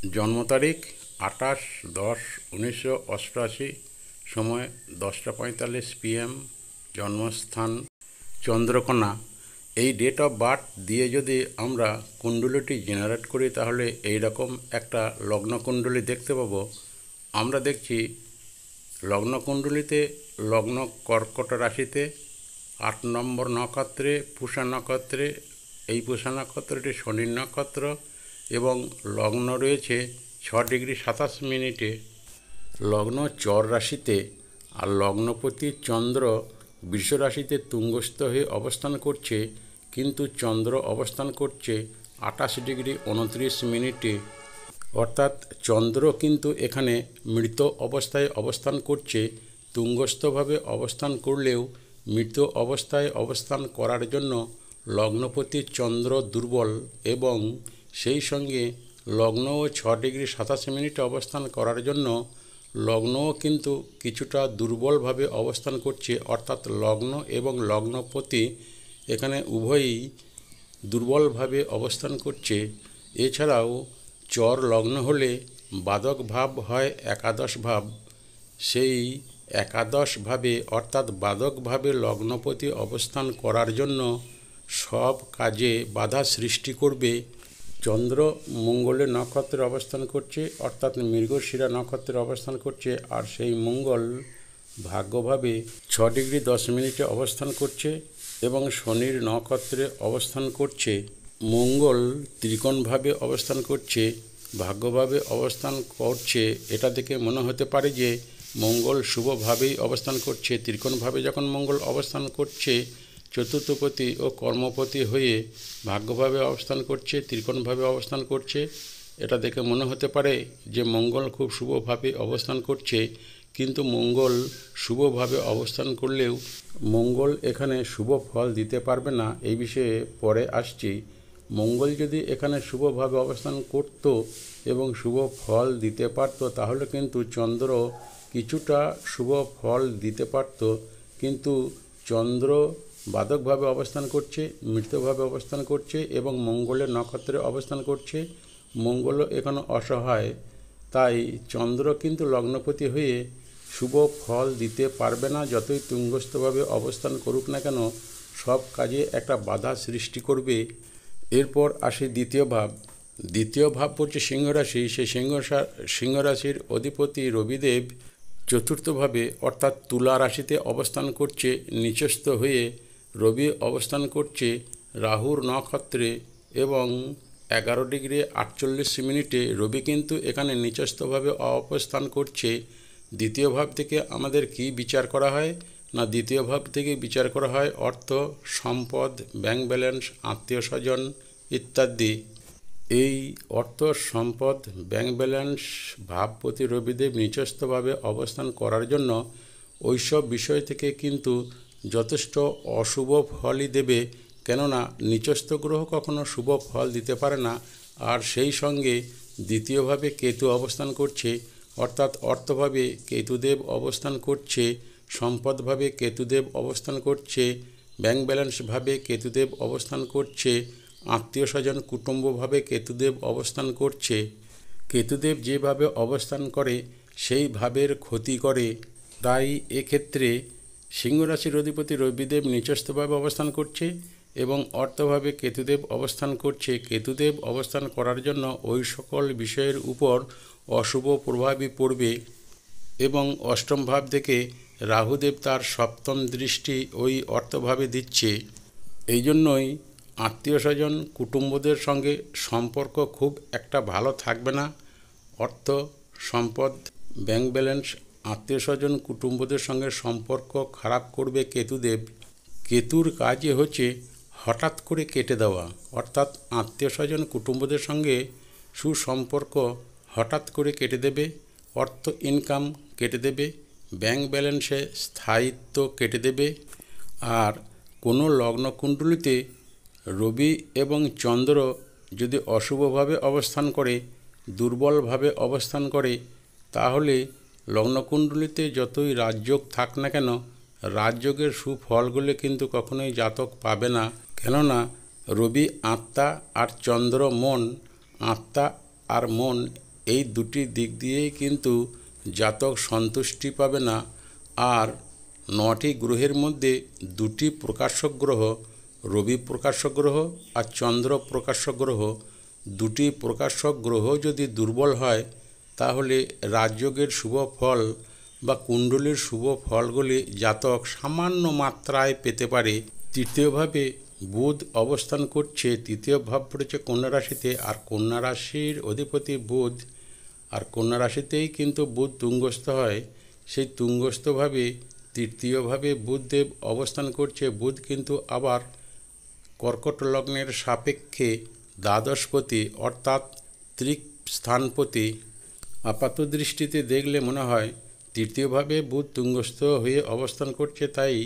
জন্ম তারিখ 28/10/1988, সময় 10:45 PM, জন্মস্থান চন্দ্রকোনা। এই ডেট অফ বার্থ দিয়ে যদি আমরা কুণ্ডলিটি জেনারেট করি তাহলে এই রকম একটা লগ্ন কুণ্ডলী দেখতে পাবো। আমরা দেখছি লগ্ন কুণ্ডলিতে লগ্ন কর্কট রাশিতে 8 নম্বর নক্ষত্রে পূষা নক্ষত্রে, এই পূষা নক্ষত্রটি শনির নক্ষত্র এবং লগ্ন রয়েছে 6°27'। লগ্ন চর রাশিতে আর লগ্নপতি চন্দ্র বৃষ রাশিতে তুঙ্গস্থ হয়ে অবস্থান করছে, কিন্তু চন্দ্র অবস্থান করছে 28°29'। অর্থাৎ চন্দ্র কিন্তু এখানে মৃত অবস্থায় অবস্থান করছে। তুঙ্গস্থভাবে অবস্থান করলেও মৃত অবস্থায় অবস্থান করার জন্য লগ্নপতি চন্দ্র দুর্বল এবং সেই সঙ্গে লগ্নও 6°27' অবস্থান করার জন্য লগ্নও কিন্তু কিছুটা দুর্বলভাবে অবস্থান করছে। অর্থাৎ লগ্ন এবং লগ্নপতি এখানে উভয়ই দুর্বলভাবে অবস্থান করছে। এছাড়াও চর লগ্ন হলে বাদক ভাব হয় একাদশ ভাব। সেই একাদশ ভাবে অর্থাৎ বাদক ভাবে লগ্নপতি অবস্থান করার জন্য সব কাজে বাধা সৃষ্টি করবে। চন্দ্র মঙ্গলের নক্ষত্রে অবস্থান করছে, অর্থাৎ মৃগশিরা নক্ষত্রে অবস্থান করছে, আর সেই মঙ্গল ভাগ্যভাবে 6°10' অবস্থান করছে এবং শনির নক্ষত্রে অবস্থান করছে। মঙ্গল ত্রিকোণভাবে অবস্থান করছে, ভাগ্যভাবে অবস্থান করছে। এটা দেখে মনে হতে পারে যে মঙ্গল শুভভাবেই অবস্থান করছে। ত্রিকোণভাবে যখন মঙ্গল অবস্থান করছে, চতুর্থপতি ও কর্মপতি হয়ে ভাগ্যভাবে অবস্থান করছে, ত্রিকোণভাবে অবস্থান করছে। এটা দেখে মনে হতে পারে যে মঙ্গল খুব শুভভাবে অবস্থান করছে, কিন্তু মঙ্গল শুভভাবে অবস্থান করলেও মঙ্গল এখানে শুভ ফল দিতে পারবে না। এই বিষয়ে পরে আসছি। মঙ্গল যদি এখানে শুভভাবে অবস্থান করত এবং শুভ ফল দিতে পারত তাহলে কিন্তু চন্দ্র কিছুটা শুভ ফল দিতে পারত, কিন্তু চন্দ্র বাদকভাবে অবস্থান করছে, মৃতভাবে অবস্থান করছে এবং মঙ্গলের নক্ষত্রে অবস্থান করছে। মঙ্গলও এখানে অসহায়, তাই চন্দ্র কিন্তু লগ্নপতি হয়ে শুভ ফল দিতে পারবে না। যতই তুঙ্গস্থভাবে অবস্থান করুক না কেন, সব কাজে একটা বাধা সৃষ্টি করবে। এরপর আসে দ্বিতীয় ভাব। দ্বিতীয় ভাব পড়ছে সিংহ রাশি। সেই সিংহ রাশির অধিপতি রবিদেব চতুর্থভাবে অর্থাৎ তুলা রাশিতে অবস্থান করছে নিচস্থ হয়ে। রবি অবস্থান করছে রাহুর নক্ষত্রে এবং 11°48'। রবি কিন্তু এখানে নিচস্থভাবে অবস্থান করছে। দ্বিতীয় ভাব থেকে আমাদের কি বিচার করা হয় না, দ্বিতীয় ভাব থেকে বিচার করা হয় অর্থ, সম্পদ, ব্যাংক ব্যালেন্স, আত্মীয় স্বজন ইত্যাদি। এই অর্থ, সম্পদ, ব্যাংক ব্যালেন্স ভাবপতি রবিদেব নিচস্থভাবে অবস্থান করার জন্য ওইসব বিষয় থেকে কিন্তু যথেষ্ট অশুভ ফলই দেবে। কেননা নিচস্থ গ্রহ কখনো শুভ ফল দিতে পারে না। আর সেই সঙ্গে দ্বিতীয়ভাবে কেতু অবস্থান করছে, অর্থাৎ অর্থভাবে কেতুদেব অবস্থান করছে, সম্পদভাবে কেতুদেব অবস্থান করছে, ব্যাংক ব্যালেন্সভাবে কেতুদেব অবস্থান করছে, আত্মীয় স্বজন কুটুম্বভাবে কেতুদেব অবস্থান করছে। কেতুদেব যেভাবে অবস্থান করে সেই ভাবের ক্ষতি করে। তাই এক্ষেত্রে সিংহ রাশির অধিপতি রবিদেব নিচস্থভাবে অবস্থান করছে এবং অর্থভাবে কেতুদেব অবস্থান করছে। কেতুদেব অবস্থান করার জন্য ওই সকল বিষয়ের উপর অশুভ প্রভাবই পড়বে এবং অষ্টম ভাব থেকে রাহুদেব তার সপ্তম দৃষ্টি ওই অর্থভাবে দিচ্ছে। এই জন্যই আত্মীয় স্বজন কুটুম্বদের সঙ্গে সম্পর্ক খুব একটা ভালো থাকবে না। অর্থ, সম্পদ, ব্যাংক ব্যালেন্স, আত্মীয় স্বজন কুটুম্বদের সঙ্গে সম্পর্ক খারাপ করবে কেতুদেব। কেতুর কাজই হচ্ছে হঠাৎ করে কেটে দেওয়া, অর্থাৎ আত্মীয় স্বজন কুটুম্বদের সঙ্গে সুসম্পর্ক হঠাৎ করে কেটে দেবে, অর্থ ইনকাম কেটে দেবে, ব্যাংক ব্যালেন্সে স্থায়িত্ব কেটে দেবে। আর কোনো লগ্নকুণ্ডলিতে রবি এবং চন্দ্র যদি অশুভভাবে অবস্থান করে, দুর্বলভাবে অবস্থান করে, তাহলে লগ্নকুণ্ডলিতে যতই রাজযোগ থাক না কেন, রাজযোগের সুফলগুলো কিন্তু কখনোই জাতক পাবে না। কেননা রবি আত্মা আর চন্দ্র মন। আত্মা আর মন এই দুটি দিক দিয়েই কিন্তু জাতক সন্তুষ্টি পাবে না। আর 9টি গ্রহের মধ্যে 2টি প্রকাশক গ্রহ, রবি প্রকাশক গ্রহ আর চন্দ্র প্রকাশক গ্রহ, 2টি প্রকাশক গ্রহ যদি দুর্বল হয় তাহলে রাজযোগের শুভ ফল বা কুণ্ডলীর শুভ ফলগুলি জাতক সামান্য মাত্রায় পেতে পারে। তৃতীয়ভাবে বুধ অবস্থান করছে, তৃতীয় ভাব পড়েছে কন্যা রাশিতে, আর কন্যা রাশির অধিপতি বুধ, আর কন্যা রাশিতেই কিন্তু বুধ তুঙ্গস্থ হয়। সেই তুঙ্গস্থভাবে তৃতীয়ভাবে বুধদেব অবস্থান করছে। বুধ কিন্তু আবার কর্কট লগ্নের সাপেক্ষে দ্বাদশপতি অর্থাৎ স্থানপতি। আপাত দৃষ্টিতে দেখলে মনে হয় তৃতীয়ভাবে বুধ তুঙ্গস্থ হয়ে অবস্থান করছে, তাই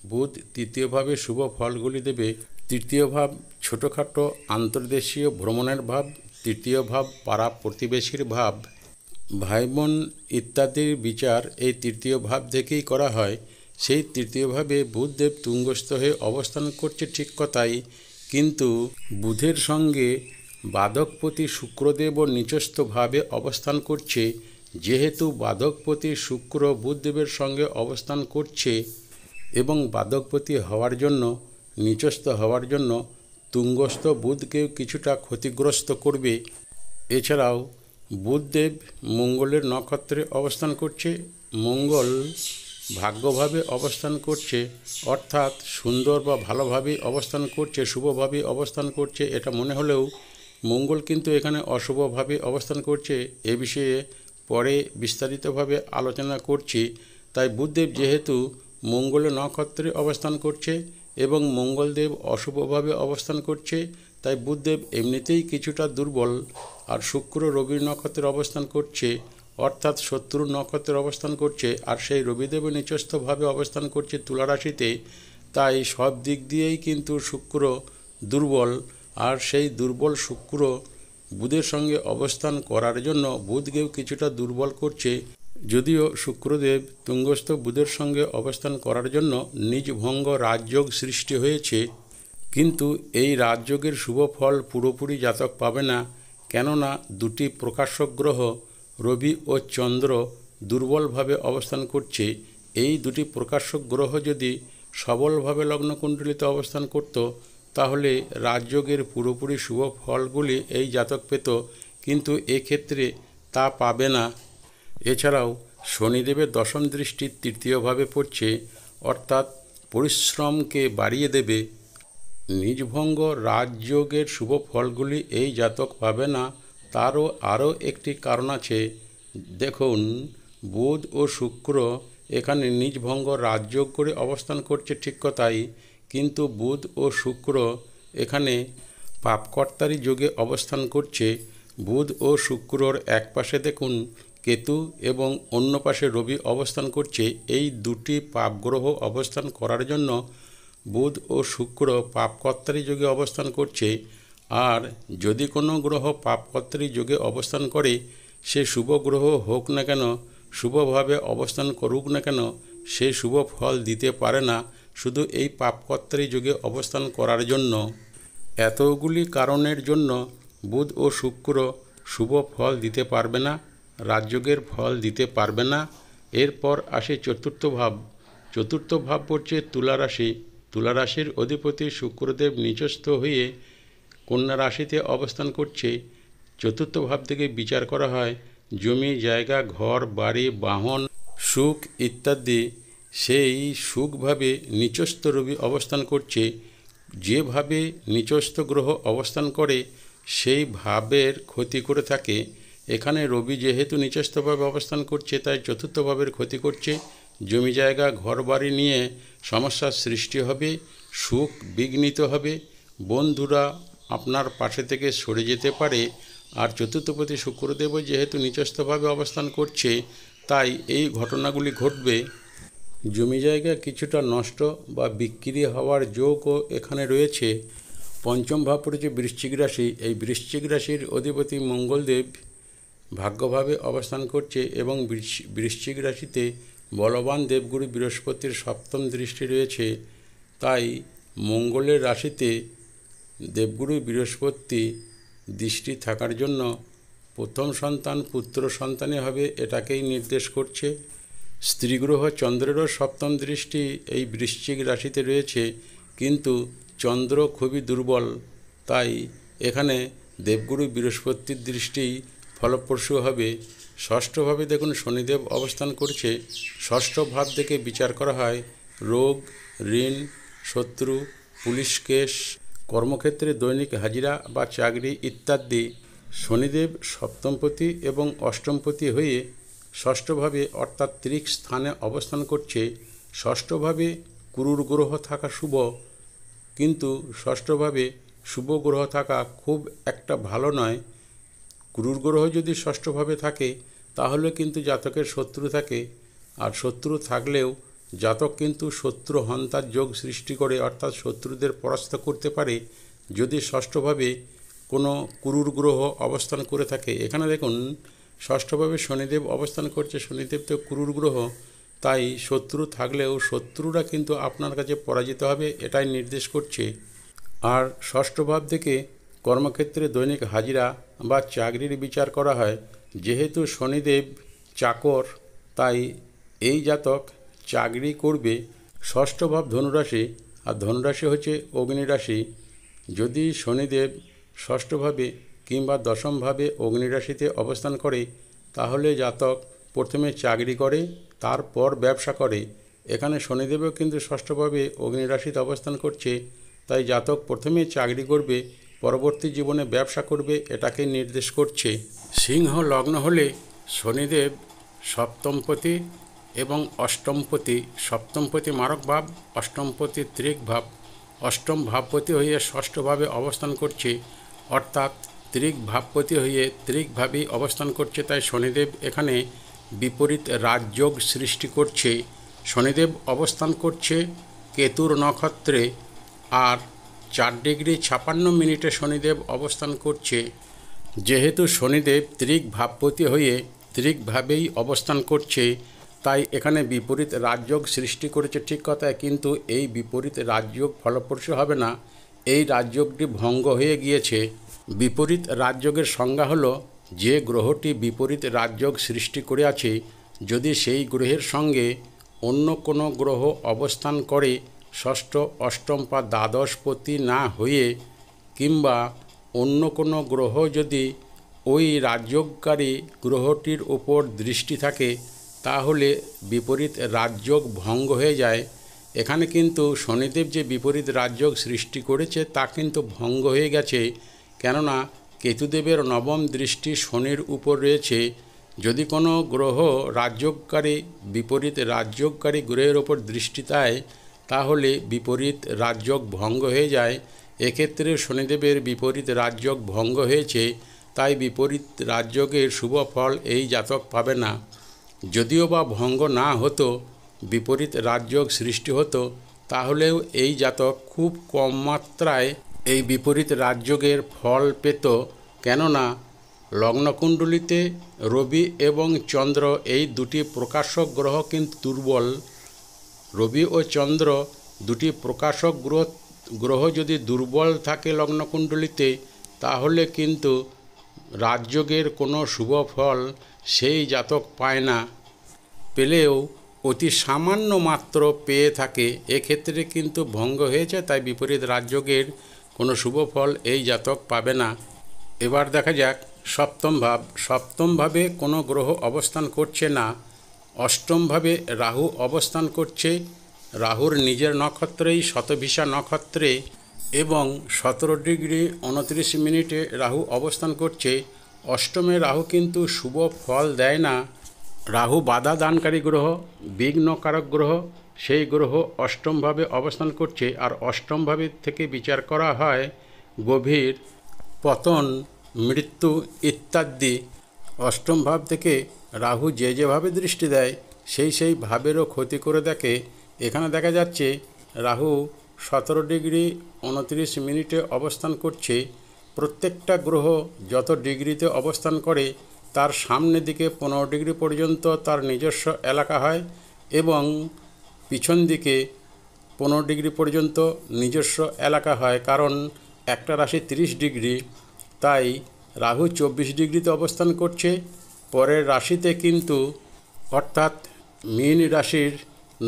বুধ তৃতীয়ভাবে শুভ ফলগুলি দেবে। তৃতীয় ভাব ছোটোখাটো আন্তর্দেশীয় ভ্রমণের ভাব, তৃতীয় ভাব পাড়া প্রতিবেশীর ভাব, ভাই বোন ইত্যাদির বিচার এই তৃতীয় ভাব থেকেই করা হয়। সেই তৃতীয়ভাবে বুধদেব তুঙ্গস্থ হয়ে অবস্থান করছে ঠিক কথাই, কিন্তু বুধের সঙ্গে বাধকপতি শুক্রদেবও নিচস্থভাবে অবস্থান করছে। যেহেতু বাধকপতি শুক্র বুধদেবের সঙ্গে অবস্থান করছে এবং বাধকপতি হওয়ার জন্য, নিচস্থ হওয়ার জন্য তুঙ্গস্থ বুধকেও কিছুটা ক্ষতিগ্রস্ত করবে। এছাড়াও বুধদেব মঙ্গলের নক্ষত্রে অবস্থান করছে। মঙ্গল ভাগ্যভাবে অবস্থান করছে, অর্থাৎ সুন্দর বা ভালোভাবে অবস্থান করছে, শুভভাবে অবস্থান করছে। এটা মনে হলেও মঙ্গল কিন্তু এখানে অশুভভাবে অবস্থান করছে। এ বিষয়ে পরে বিস্তারিতভাবে আলোচনা করছি। তাই বুধদেব যেহেতু মঙ্গলের নক্ষত্রে অবস্থান করছে এবং মঙ্গলদেব অশুভভাবে অবস্থান করছে, তাই বুধদেব এমনিতেই কিছুটা দুর্বল। আর শুক্র রবির নক্ষত্রে অবস্থান করছে, অর্থাৎ শত্রু নক্ষত্রে অবস্থান করছে, আর সেই রবিদেবও নিচস্থভাবে অবস্থান করছে তুলা রাশিতে। তাই সব দিক দিয়েই কিন্তু শুক্র দুর্বল। আর সেই দুর্বল শুক্র বুধের সঙ্গে অবস্থান করার জন্য বুধকেও কিছুটা দুর্বল করছে। যদিও শুক্রদেব তুঙ্গস্থ বুধের সঙ্গে অবস্থান করার জন্য নিজভঙ্গ রাজযোগ সৃষ্টি হয়েছে, কিন্তু এই রাজযোগের শুভ ফল পুরোপুরি জাতক পাবে না। কেননা 2টি প্রকাশক গ্রহ রবি ও চন্দ্র দুর্বলভাবে অবস্থান করছে। এই 2টি প্রকাশক গ্রহ যদি সবলভাবে লগ্নকুণ্ডলিতে অবস্থান করত তাহলে রাজযোগের পুরোপুরি শুভ ফলগুলি এই জাতক পেত, কিন্তু এক্ষেত্রে তা পাবে না। এছাড়াও শনিদেবের দশম দৃষ্টি তৃতীয়ভাবে পড়ছে, অর্থাৎ পরিশ্রমকে বাড়িয়ে দেবে। নিজভঙ্গ রাজযোগের শুভ ফলগুলি এই জাতক পাবে না। তারও আরও একটি কারণ আছে। দেখুন, বুধ ও শুক্র এখানে নিজভঙ্গ রাজযোগ করে অবস্থান করছে ঠিক কথাই, কিন্তু বুধ ও শুক্র এখানে পাপকর্তারি যোগে অবস্থান করছে। বুধ ও শুক্রর এক পাশে দেখুন কেতু এবং অন্য পাশে রবি অবস্থান করছে। এই 2টি পাপগ্রহ অবস্থান করার জন্য বুধ ও শুক্র পাপকর্তারি যোগে অবস্থান করছে। আর যদি কোনো গ্রহ পাপকর্তারি যোগে অবস্থান করে, সে শুভ গ্রহ হোক না কেন, শুভভাবে অবস্থান করুক না কেন, সে শুভ ফল দিতে পারে না, শুধু এই পাপকর্তারি যোগে অবস্থান করার জন্য। এতগুলি কারণের জন্য বুধ ও শুক্র শুভ ফল দিতে পারবে না, রাজযোগের ফল দিতে পারবে না। এরপর আসে চতুর্থ ভাব। চতুর্থ ভাব পড়ছে তুলা রাশি। তুলা রাশির অধিপতি শুক্রদেব নিচস্থ হয়ে কন্যা রাশিতে অবস্থান করছে। চতুর্থ ভাব থেকে বিচার করা হয় জমি জায়গা ঘর বাড়ি বাহন সুখ ইত্যাদি। সেই সুখভাবে নিচস্থ রবি অবস্থান করছে। যেভাবে নিচস্থ গ্রহ অবস্থান করে সেই ভাবের ক্ষতি করে থাকে। এখানে রবি যেহেতু নিচস্থভাবে অবস্থান করছে, তাই চতুর্থ ভাবের ক্ষতি করছে। জমি জায়গা ঘর বাড়ি নিয়ে সমস্যার সৃষ্টি হবে, সুখ বিঘ্নিত হবে, বন্ধুরা আপনার পাশে থেকে সরে যেতে পারে। আর চতুর্থপতি শুক্রদেবও যেহেতু নিচস্থভাবে অবস্থান করছে, তাই এই ঘটনাগুলি ঘটবে। জমি জায়গা কিছুটা নষ্ট বা বিক্রি হওয়ার যোগও এখানে রয়েছে। পঞ্চম ভাব পড়েছে বৃশ্চিক রাশি। এই বৃশ্চিক রাশির অধিপতি মঙ্গলদেব ভাগ্যভাবে অবস্থান করছে এবং বৃশ্চিক রাশিতে বলবান দেবগুরু বৃহস্পতির সপ্তম দৃষ্টি রয়েছে। তাই মঙ্গলের রাশিতে দেবগুরু বৃহস্পতি দৃষ্টি থাকার জন্য প্রথম সন্তান পুত্র সন্তানই হবে এটাকেই নির্দেশ করছে। স্ত্রী গ্রহ চন্দ্রেরও সপ্তম দৃষ্টি এই বৃশ্চিক রাশিতে রয়েছে, কিন্তু চন্দ্র খুবই দুর্বল, তাই এখানে দেবগুরু বৃহস্পতির দৃষ্টি ফলপ্রসূ হবে। ষষ্ঠভাবে দেখুন শনিদেব অবস্থান করছে। ষষ্ঠ ভাব থেকে বিচার করা হয় রোগ, ঋণ, শত্রু, পুলিশ কেস, কর্মক্ষেত্রে দৈনিক হাজিরা বা চাকরি ইত্যাদি। শনিদেব সপ্তমপতি এবং অষ্টমপতি হয়ে ষষ্ঠভাবে অর্থাৎ ত্রিক স্থানে অবস্থান করছে। ষষ্ঠভাবে কুরুর গ্রহ থাকা শুভ, কিন্তু ষষ্ঠভাবে শুভ গ্রহ থাকা খুব একটা ভালো নয়। কুরুর গ্রহ যদি ষষ্ঠভাবে থাকে তাহলে কিন্তু জাতকের শত্রু থাকে, আর শত্রু থাকলেও জাতক কিন্তু শত্রু হন্তার যোগ সৃষ্টি করে, অর্থাৎ শত্রুদের পরাস্ত করতে পারে যদি ষষ্ঠভাবে কোনো কুরুর গ্রহ অবস্থান করে থাকে। এখানে দেখুন ষষ্ঠভাবে শনিদেব অবস্থান করছে। শনিদেব তো কুরুর গ্রহ, তাই শত্রু থাকলেও শত্রুরা কিন্তু আপনার কাছে পরাজিত হবে এটাই নির্দেশ করছে। আর ষষ্ঠ ভাব থেকে কর্মক্ষেত্রে দৈনিক হাজিরা বা চাকরির বিচার করা হয়। যেহেতু শনিদেব চাকর, তাই এই জাতক চাকরি করবে। ষষ্ঠ ভাব ধনুরাশি, আর ধনুরাশি হচ্ছে অগ্নিরাশি। যদি শনিদেব ষষ্ঠভাবে কিংবা দশমভাবে অগ্নিরাশিতে অবস্থান করে তাহলে জাতক প্রথমে চাকরি করে, তারপর ব্যবসা করে। এখানে শনিদেবও কিন্তু ষষ্ঠভাবে অগ্নিরাশিতে অবস্থান করছে, তাই জাতক প্রথমে চাকরি করবে, পরবর্তী জীবনে ব্যবসা করবে এটাকে নির্দেশ করছে। সিংহ লগ্ন হলে শনিদেব সপ্তমপতি এবং অষ্টমপতি, সপ্তমপতি মারক ভাব, অষ্টমপতি ত্রিক ভাব। অষ্টম ভাবপতি হয়ে ষষ্ঠভাবে অবস্থান করছে, অর্থাৎ ত্রিক ভাবপতি হয়ে ত্রিকভাবেই অবস্থান করছে, তাই শনিদেব এখানে বিপরীত রাজযোগ সৃষ্টি করছে। শনিদেব অবস্থান করছে কেতুর নক্ষত্রে, আর 4°56' শনিদেব অবস্থান করছে। যেহেতু শনিদেব ত্রিক ভাবপতি হয়ে ত্রিকভাবেই অবস্থান করছে, তাই এখানে বিপরীত রাজযোগ সৃষ্টি করেছে ঠিক কথা, কিন্তু এই বিপরীত রাজযোগ ফলপ্রসূ হবে না, এই রাজযোগটি ভঙ্গ হয়ে গিয়েছে। বিপরীত রাজযোগের সংজ্ঞা হলো যে গ্রহটি বিপরীত রাজযোগ সৃষ্টি করে আছে, যদি সেই গ্রহের সঙ্গে অন্য কোনো গ্রহ অবস্থান করে ষষ্ঠ, অষ্টম বা দ্বাদশপতি না হয়ে, কিংবা অন্য কোনো গ্রহ যদি ওই রাজযোগকারী গ্রহটির উপর দৃষ্টি থাকে তাহলে বিপরীত রাজযোগ ভঙ্গ হয়ে যায়। এখানে কিন্তু শনিদেব যে বিপরীত রাজযোগ সৃষ্টি করেছে তা কিন্তু ভঙ্গ হয়ে গেছে, কেননা কেতুদেবের নবম দৃষ্টি শনির উপর রয়েছে। যদি কোনো গ্রহ রাজযোগকারী বিপরীত রাজযোগকারী গ্রহের ওপর দৃষ্টি দেয় তাহলে বিপরীত রাজযোগ ভঙ্গ হয়ে যায়। এক্ষেত্রে শনিদেবের বিপরীত রাজযোগ ভঙ্গ হয়েছে, তাই বিপরীত রাজযোগের শুভ ফল এই জাতক পাবে না। যদিও বা ভঙ্গ না হতো, বিপরীত রাজযোগ সৃষ্টি হতো, তাহলেও এই জাতক খুব কম মাত্রায় এই বিপরীত রাজযোগের ফল পেত, কেননা লগ্নকুণ্ডলিতে রবি এবং চন্দ্র এই দুটি প্রকাশক গ্রহ কিন্তু দুর্বল। রবি ও চন্দ্র দুটি প্রকাশক গ্রহ যদি দুর্বল থাকে লগ্নকুণ্ডলিতে, তাহলে কিন্তু রাজযোগের কোনো শুভ ফল সেই জাতক পায় না, পেলেও অতি সামান্য মাত্র পেয়ে থাকে। এক্ষেত্রে কিন্তু ভঙ্গ হয়েছে, তাই বিপরীত রাজযোগের কোনো শুভ ফল এই জাতক পাবে না। এবার দেখা যাক সপ্তম ভাব। সপ্তমভাবে কোনো গ্রহ অবস্থান করছে না, অষ্টমভাবে রাহু অবস্থান করছে। রাহুর নিজের নক্ষত্রেই শতভিষা নক্ষত্রে এবং 17°29' রাহু অবস্থান করছে। অষ্টমে রাহু কিন্তু শুভ ফল দেয় না। রাহু বাধা দানকারী গ্রহ, বিঘ্নকারক গ্রহ, সেই গ্রহ অষ্টমভাবে অবস্থান করছে। আর অষ্টমভাবে থেকে বিচার করা হয় গভীর পতন, মৃত্যু ইত্যাদি। অষ্টম ভাব থেকে রাহু যেভাবে দৃষ্টি দেয় সেই ভাবেরও ক্ষতি করে দেখে। এখানে দেখা যাচ্ছে রাহু 17°29' অবস্থান করছে। প্রত্যেকটা গ্রহ যত ডিগ্রিতে অবস্থান করে তার সামনের দিকে 15° পর্যন্ত তার নিজস্ব এলাকা হয় এবং পিছন দিকে 15° পর্যন্ত নিজস্ব এলাকা হয়, কারণ একটা রাশি 30°, তাই রাহু 24 ডিগ্রিতে অবস্থান করছে। পরের রাশিতে কিন্তু অর্থাৎ মীন রাশির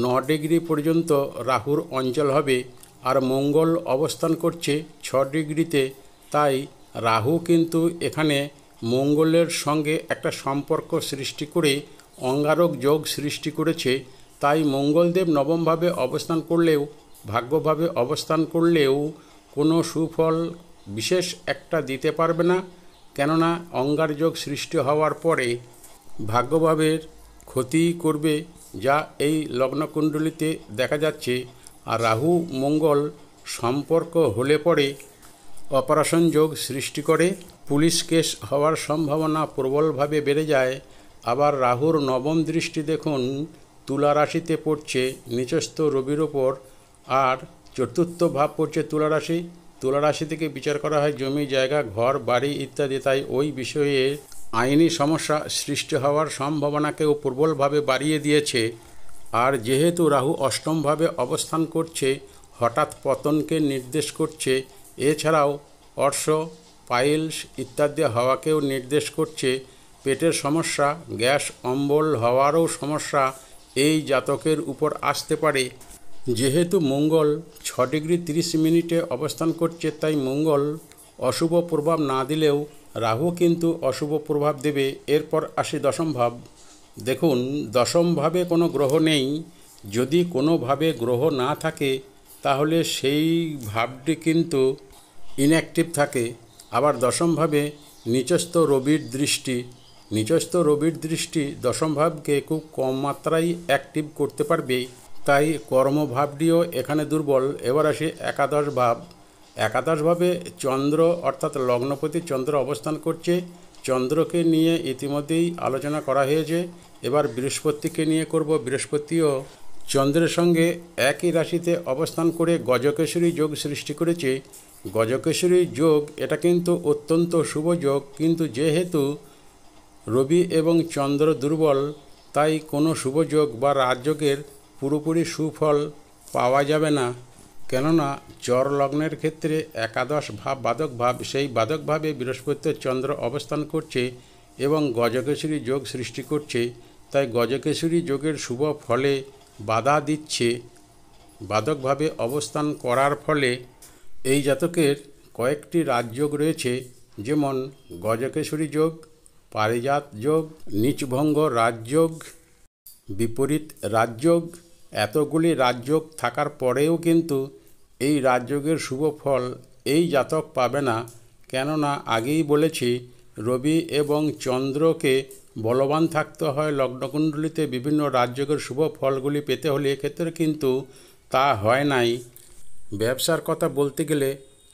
9 ডিগ্রি পর্যন্ত রাহুর অঞ্চল হবে, আর মঙ্গল অবস্থান করছে 6 ডিগ্রিতে। তাই রাহু কিন্তু এখানে মঙ্গলের সঙ্গে একটা সম্পর্ক সৃষ্টি করে অঙ্গারক যোগ সৃষ্টি করেছে। তাই মঙ্গলদেব নবমভাবে অবস্থান করলেও, ভাগ্যভাবে অবস্থান করলেও কোনো সুফল বিশেষ একটা দিতে পারবে না, কেননা অঙ্গার যোগ সৃষ্টি হওয়ার পরে ভাগ্যভাবের ক্ষতি করবে, যা এই লগ্নকুণ্ডলিতে দেখা যাচ্ছে। আর রাহু মঙ্গল সম্পর্ক হলে পরে অপারেশন যোগ সৃষ্টি করে, পুলিশ কেস হওয়ার সম্ভাবনা প্রবলভাবে বেড়ে যায়। আবার রাহুর নবম দৃষ্টি দেখুন তুলা রাশিতে পড়ছে নিচস্থ রবির ওপর, আর চতুর্থ ভাব পড়ছে তুলা রাশি। তুলা রাশি থেকে বিচার করা হয় জমি জায়গা ঘর বাড়ি ইত্যাদি। তাই ওই বিষয়ে আইনি সমস্যা সৃষ্টি হওয়ার সম্ভাবনাকেও প্রবলভাবে বাড়িয়ে দিয়েছে। আর যেহেতু রাহু অষ্টমভাবে অবস্থান করছে, হঠাৎ পতনকে নির্দেশ করছে। এছাড়াও অর্শ পাইলস ইত্যাদি হওয়াকেও নির্দেশ করছে। পেটের সমস্যা, গ্যাস অম্বল হওয়ারও সমস্যা এই জাতকের উপর আসতে পারে। যেহেতু মঙ্গল 6 ডিগ্রি 30 মিনিটে অবস্থান করছে, তাই মঙ্গল অশুভ প্রভাব না দিলেও রাহু কিন্তু অশুভ প্রভাব দেবে। এরপর আসি দশম ভাব। দেখুন দশম ভাবে কোনো গ্রহ নেই। যদি কোনোভাবে গ্রহ না থাকে তাহলে সেই ভাবটি কিন্তু ইনঅ্যাক্টিভ থাকে। আবার দশম ভাবে নিচস্থ রবির দৃষ্টি দশম ভাবকে খুব কম মাত্রায় অ্যাক্টিভ করতে পারবে। তাই কর্মভাবটিও এখানে দুর্বল। এবার আসে একাদশ ভাব। একাদশ ভাবে চন্দ্র অর্থাৎ লগ্নপতি চন্দ্র অবস্থান করছে। চন্দ্রকে নিয়ে ইতিমধ্যেই আলোচনা করা হয়েছে। এবার বৃহস্পতিকে নিয়ে করব। বৃহস্পতিও চন্দ্রের সঙ্গে একই রাশিতে অবস্থান করে গজকেশরী যোগ সৃষ্টি করেছে। গজকেশরী যোগ এটা কিন্তু অত্যন্ত শুভ যোগ, কিন্তু যেহেতু রবি এবং চন্দ্র দুর্বল, তাই কোনো শুভ যোগ বা রাজযোগের পুরোপুরি সুফল পাওয়া যাবে না। কেননা চর লগ্নের ক্ষেত্রে একাদশ ভাব বাদক ভাব, সেই বাদক ভাবে বৃহস্পতি চন্দ্র অবস্থান করছে এবং গজকেশরী যোগ সৃষ্টি করছে। তাই গজকেশরী যোগের শুভ ফলে বাধা দিচ্ছে। বাদকভাবে অবস্থান করার ফলে এই জাতকের কয়েকটি রাজযোগ রয়েছে, যেমন গজকেশরী যোগ, পারিজাত যোগ, নীচভঙ্গ রাজযোগ, বিপরীত রাজযোগ। এতগুলি রাজযোগ থাকার পরেও কিন্তু এই রাজযোগের শুভ ফল এই জাতক পাবে না। কেননা আগেই বলেছি রবি এবং চন্দ্রকে বলবান থাকতে হয় লগ্নকুণ্ডলিতে বিভিন্ন রাজযোগের শুভ ফলগুলি পেতে হলে। এক্ষেত্রে কিন্তু তা হয় নাই। ব্যবসার কথা বলতে গেলে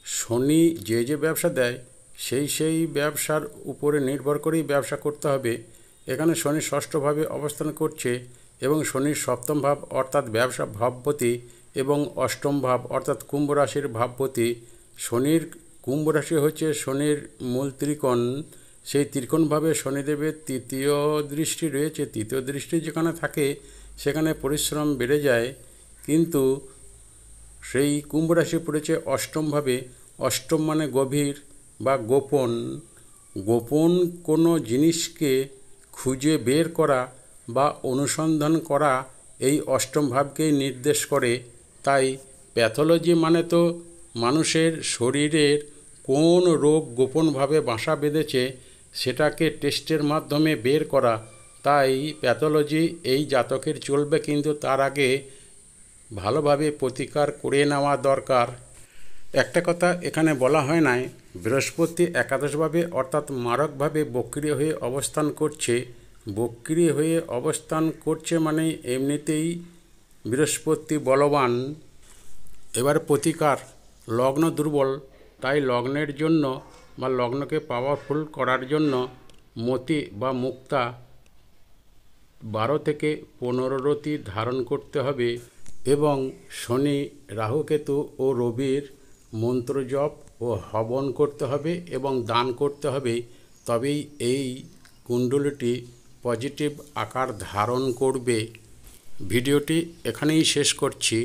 শনি যে ব্যবসা দেয় সেই ব্যবসার উপরে নির্ভর করেই ব্যবসা করতে হবে। এখানে শনি ষষ্ঠভাবে অবস্থান করছে এবং শনির সপ্তম ভাব অর্থাৎ ব্যবসা ভাবপতি এবং অষ্টম ভাব অর্থাৎ কুম্ভ রাশির ভাবপতি। শনির কুম্ভ রাশি হচ্ছে শনির মূল ত্রিকোণ। সেই ত্রিকোণভাবে শনিদেবের তৃতীয় দৃষ্টি রয়েছে। তৃতীয় দৃষ্টি যেখানে থাকে সেখানে পরিশ্রম বেড়ে যায়, কিন্তু সেই কুম্ভ রাশি পড়েছে অষ্টমভাবে। অষ্টম মানে গভীর বা গোপন। গোপন কোনো জিনিসকে খুঁজে বের করা বা অনুসন্ধান করা এই অষ্টম ভাবকেই নির্দেশ করে। তাই প্যাথোলজি মানে তো মানুষের শরীরের কোন রোগ গোপনভাবে বাসা বেঁধেছে সেটাকে টেস্টের মাধ্যমে বের করা। তাই প্যাথোলজি এই জাতকের চলবে, কিন্তু তার আগে ভালোভাবে প্রতিকার করে নেওয়া দরকার। একটা কথা এখানে বলা হয় নাই, বৃহস্পতি একাদশভাবে অর্থাৎ মারকভাবে বক্রী হয়ে অবস্থান করছে। বক্রী হয়ে অবস্থান করছে মানে এমনিতেই বৃহস্পতি বলবান। এবার প্রতিকার, লগ্ন দুর্বল, তাই লগ্নের জন্য বা লগ্নকে পাওয়ারফুল করার জন্য মতি বা মুক্তা 12 থেকে 15 রতি ধারণ করতে হবে এবং শনি রাহুকেতু ও রবির মন্ত্র জপ ও হবন করতে হবে এবং দান করতে হবে। তবেই এই কুণ্ডলীটি পজিটিভ আকার ধারণ করবে। ভিডিওটি এখানেই শেষ করছি।